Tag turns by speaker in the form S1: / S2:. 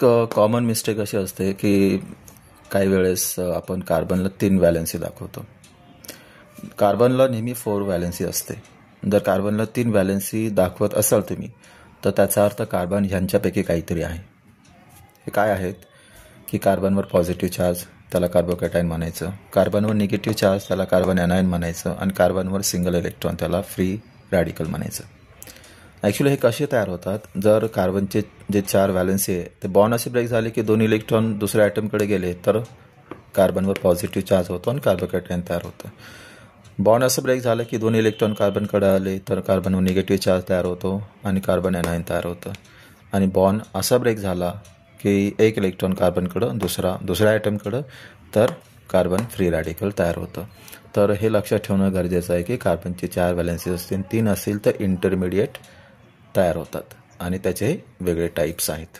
S1: Common mistake अशी असते की काही वेळेस आपण कार्बनला 3 व्हॅलेन्सी दाखवतो. कार्बनला नेहमी 4 व्हॅलेन्सी असते. जर कार्बनला 3 व्हॅलेन्सी दाखवत असाल तुम्ही तर त्याचा अर्थ कार्बन ह्यांच्यापैकी काहीतरी आहे. हे काय आहेत की कार्बनवर पॉझिटिव्ह चार्ज त्याला कार्बोकॅटायन म्हणायचं, कार्बनवर निगेटिव्ह चार्ज त्याला कार्बन ॲनायन म्हणायचं आणि कार्बनवर सिंगल इलेक्ट्रॉन त्याला फ्री रॅडिकल म्हणायचं. ॲक्च्युली हे कसे तयार होतात, जर कार्बनचे जे 4 व्हॅलेन्सी आहे ते बॉन्ड असे ब्रेक झाले की 2 इलेक्ट्रॉन दुसऱ्या ॲटमकडे गेले तर कार्बनवर पॉझिटिव्ह चार्ज होतो आणि कार्बोकॅटायन तयार होतं. बॉन्ड असं ब्रेक झालं की 2 इलेक्ट्रॉन कार्बनकडे आले तर कार्बनवर निगेटिव्ह चार्ज तयार होतो आणि कार्बन ॲनायन तयार होतं. आणि बॉन्ड असा ब्रेक झाला की 1 इलेक्ट्रॉन कार्बनकडं दुसऱ्या ॲटमकडं तर कार्बन फ्री रॅडिकल तयार होतं. तर हे लक्षात ठेवणं गरजेचं आहे की कार्बनचे 4 व्हॅलेन्सी असतील, 3 असतील तर इंटरमिडिएट तयार होतात आणि त्याचे वेगळे टाईप्स आहेत.